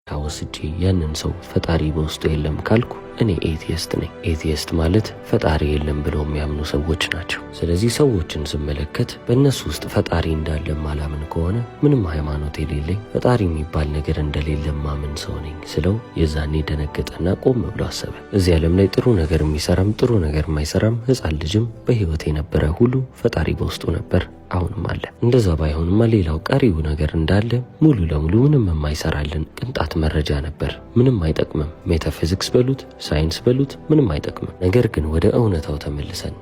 ታወስጂ ያንን ሰው ፈጣሪ በውስጡ የለም ካልኩ እኔ ኤቲስት ነኝ። ኤቲስት ማለት ፈጣሪ የለም ብለው የሚያምኑ ሰዎች ናቸው። ስለዚህ ሰዎችን ስመለከት በእነሱ ውስጥ ፈጣሪ እንዳለ ማላምን ከሆነ ምንም ሃይማኖት የሌለኝ ፈጣሪ የሚባል ነገር እንደሌለ ማምን ሰው ነኝ ስለው የዛኔ ደነገጠና ቆም ብሎ አሰበ። እዚህ ዓለም ላይ ጥሩ ነገር የሚሰራም ጥሩ ነገር የማይሰራም ሕፃን ልጅም በህይወት የነበረ ሁሉ ፈጣሪ በውስጡ ነበር፣ አሁንም አለ። እንደዛ ባይሆንማ ሌላው ቀሪው ነገር እንዳለ ሙሉ ለሙሉ ምንም የማይሰራልን ቅንጣት መረጃ ነበር። ምንም አይጠቅምም። ሜታፊዚክስ በሉት ሳይንስ በሉት ምንም አይጠቅምም። ነገር ግን ወደ እውነታው ተመልሰን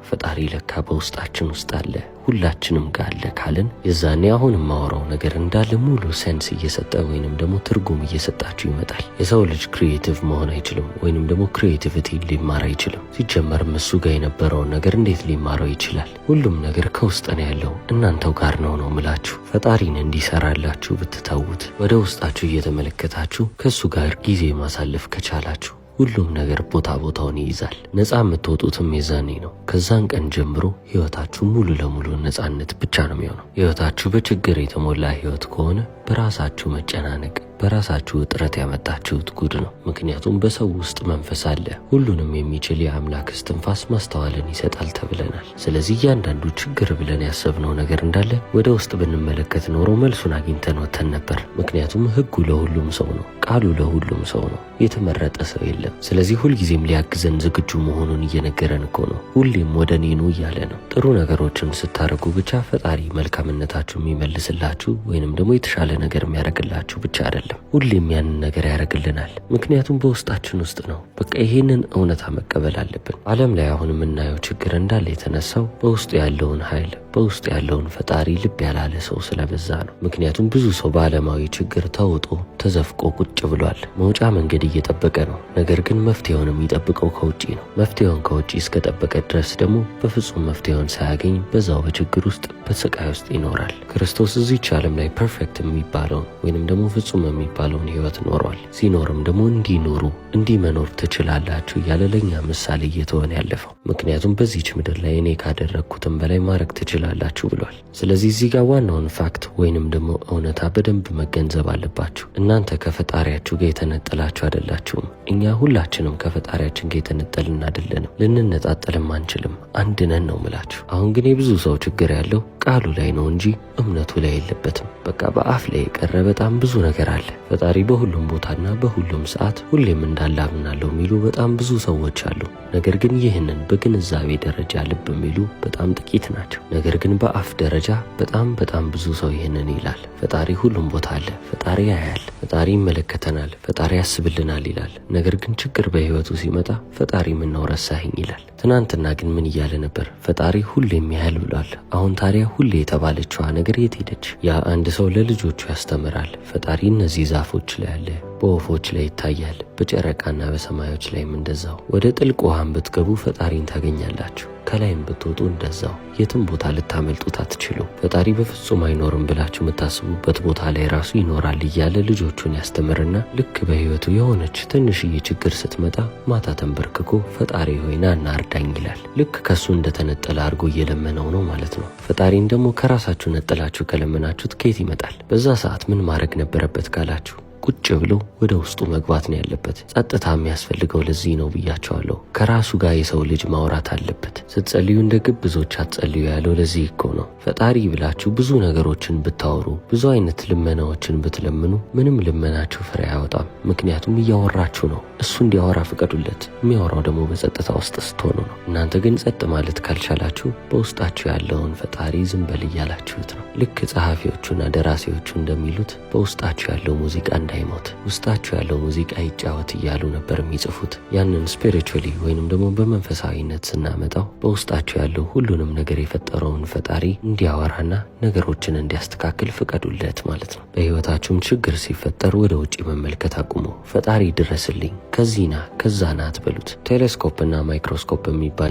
ፈጣሪ ለካ በውስጣችን ውስጥ አለ፣ ሁላችንም ጋር አለ ካልን የዛኔ አሁን የማወራው ነገር እንዳለ ሙሉ ሴንስ እየሰጠ ወይንም ደግሞ ትርጉም እየሰጣችሁ ይመጣል። የሰው ልጅ ክሪኤቲቭ መሆን አይችልም ወይንም ደግሞ ክሪኤቲቪቲ ሊማር አይችልም። ሲጀመርም እሱ ጋር የነበረውን ነገር እንዴት ሊማረው ይችላል? ሁሉም ነገር ከውስጥ ነው ያለው፣ እናንተው ጋር ነው ምላችሁ። ፈጣሪን እንዲሰራላችሁ ብትተውት፣ ወደ ውስጣችሁ እየተመለከታችሁ ከሱ ጋር ጊዜ ማሳለፍ ከቻላችሁ ሁሉም ነገር ቦታውን ይይዛል። ነፃ የምትወጡትም የዛኔ ነው። ከዛን ቀን ጀምሮ ህይወታችሁ ሙሉ ለሙሉ ነፃነት ብቻ ነው የሚሆነው። ህይወታችሁ በችግር የተሞላ ህይወት ከሆነ በራሳችሁ መጨናነቅ በራሳችሁ እጥረት ያመጣችሁት ጉድ ነው። ምክንያቱም በሰው ውስጥ መንፈስ አለ። ሁሉንም የሚችል የአምላክ እስትንፋስ ማስተዋልን ይሰጣል ተብለናል። ስለዚህ እያንዳንዱ ችግር ብለን ያሰብነው ነገር እንዳለ ወደ ውስጥ ብንመለከት ኖሮ መልሱን አግኝተን ወተን ነበር። ምክንያቱም ህጉ ለሁሉም ሰው ነው፣ ቃሉ ለሁሉም ሰው ነው። የተመረጠ ሰው የለም። ስለዚህ ሁልጊዜም ሊያግዘን ዝግጁ መሆኑን እየነገረን እኮ ነው። ሁሌም ወደ እኔ ኑ እያለ ነው። ጥሩ ነገሮችን ስታደርጉ ብቻ ፈጣሪ መልካምነታችሁ የሚመልስላችሁ ወይንም ደግሞ የተሻለ ነገር የሚያደርግላችሁ ብቻ አይደለም፣ ሁሌም ያንን ነገር ያደርግልናል። ምክንያቱም በውስጣችን ውስጥ ነው። በቃ ይሄንን እውነታ መቀበል አለብን። ዓለም ላይ አሁን የምናየው ችግር እንዳለ የተነሳው በውስጡ ያለውን ኃይል በውስጥ ያለውን ፈጣሪ ልብ ያላለ ሰው ስለበዛ ነው። ምክንያቱም ብዙ ሰው በዓለማዊ ችግር ተውጦ ተዘፍቆ ቁጭ ብሏል። መውጫ መንገድ እየጠበቀ ነው። ነገር ግን መፍትሄውን የሚጠብቀው ከውጪ ነው። መፍትሄውን ከውጪ እስከጠበቀ ድረስ ደግሞ በፍጹም መፍትሄውን ሳያገኝ በዛው በችግር ውስጥ በስቃይ ውስጥ ይኖራል። ክርስቶስ እዚች ዓለም ላይ ፐርፌክት የሚባለውን ወይንም ደግሞ ፍጹም የሚባለውን ህይወት ኖሯል። ሲኖርም ደግሞ እንዲኖሩ እንዲህ መኖር ትችላላችሁ እያለ ለእኛ ምሳሌ እየተሆነ ያለፈው። ምክንያቱም በዚች ምድር ላይ እኔ ካደረግኩትም በላይ ማድረግ ትችላላችሁ ብሏል። ስለዚህ እዚህ ጋር ዋናውን ፋክት ወይንም ደግሞ እውነታ በደንብ መገንዘብ አለባችሁ። እናንተ ከፈጣሪያችሁ ጋር የተነጠላችሁ አይደላችሁም። እኛ ሁላችንም ከፈጣሪያችን ጋር የተነጠልን አይደለንም። ልንነጣጠልም አንችልም። አንድ ነን ነው ምላችሁ። አሁን ግን የብዙ ሰው ችግር ያለው ቃሉ ላይ ነው እንጂ እምነቱ ላይ የለበትም። በቃ በአፍ ላይ የቀረ በጣም ብዙ ነገር አለ። ፈጣሪ በሁሉም ቦታና በሁሉም ሰዓት ሁሌም እንዳለ አምናለሁ የሚሉ በጣም ብዙ ሰዎች አሉ። ነገር ግን ይህንን በግንዛቤ ደረጃ ልብ የሚሉ በጣም ጥቂት ናቸው። ነገር ግን በአፍ ደረጃ በጣም ብዙ ሰው ይህንን ይላል። ፈጣሪ ሁሉም ቦታ አለ፣ ፈጣሪ ያያል፣ ፈጣሪ ይመለከተናል፣ ፈጣሪ ያስብልናል ይላል። ነገር ግን ችግር በህይወቱ ሲመጣ ፈጣሪ ምነው ረሳኸኝ ይላል። ትናንትና ግን ምን እያለ ነበር? ፈጣሪ ሁሌም ያያል ብሏል። አሁን ታዲያ ሁሌ የተባለችዋ ነገር የት ሄደች? ያ አንድ ሰው ለልጆቹ ያስተምራል። ፈጣሪ እነዚህ ዛፎች ላይ አለ፣ በወፎች ላይ ይታያል፣ በጨረቃና በሰማዮች ላይም እንደዛው። ወደ ጥልቅ ውሃን ብትገቡ ፈጣሪን ታገኛላችሁ፣ ከላይም ብትወጡ እንደዛው። የትም ቦታ ልታመልጡት አትችሉ። ፈጣሪ በፍጹም አይኖርም ብላችሁ የምታስቡበት ቦታ ላይ ራሱ ይኖራል እያለ ልጆቹን ያስተምርና ልክ በህይወቱ የሆነች ትንሽዬ ችግር ስትመጣ ማታ ተንበርክኮ ፈጣሪ ሆይ ና እርዳኝ ይላል። ልክ ከሱ እንደተነጠለ አድርጎ እየለመነው ነው ማለት ነው። ፈጣሪን ደግሞ ከራሳችሁ ነጥላችሁ ከለመናችሁት ከየት ይመጣል? በዛ ሰዓት ምን ማድረግ ነበረበት ካላችሁ ቁጭ ብሎ ወደ ውስጡ መግባት ነው ያለበት። ጸጥታ የሚያስፈልገው ለዚህ ነው ብያቸዋለሁ። ከራሱ ጋር የሰው ልጅ ማውራት አለበት። ስትጸልዩ እንደ ግብዞች አትጸልዩ ያለው ለዚህ እኮ ነው። ፈጣሪ ብላችሁ ብዙ ነገሮችን ብታወሩ፣ ብዙ አይነት ልመናዎችን ብትለምኑ ምንም ልመናችሁ ፍሬ አያወጣም። ምክንያቱም እያወራችሁ ነው። እሱ እንዲያወራ ፍቀዱለት። የሚያወራው ደግሞ በጸጥታ ውስጥ ስትሆኑ ነው። እናንተ ግን ጸጥ ማለት ካልቻላችሁ በውስጣችሁ ያለውን ፈጣሪ ዝም በል እያላችሁት ነው። ልክ ጸሐፊዎቹና ደራሲዎቹ እንደሚሉት በውስጣችሁ ያለው ሙዚቃ እንዳይሞት ውስጣችሁ ያለው ሙዚቃ ይጫወት እያሉ ነበር የሚጽፉት። ያንን ስፒሪቹዋሊ ወይንም ደግሞ በመንፈሳዊነት ስናመጣው በውስጣችሁ ያለው ሁሉንም ነገር የፈጠረውን ፈጣሪ እንዲያወራና ነገሮችን እንዲያስተካክል ፍቀዱለት ማለት ነው። በህይወታችሁም ችግር ሲፈጠር ወደ ውጪ መመልከት አቁሙ። ፈጣሪ ድረስልኝ፣ ከዚህና ከዛና አትበሉት። ቴሌስኮፕ እና ማይክሮስኮፕ የሚባል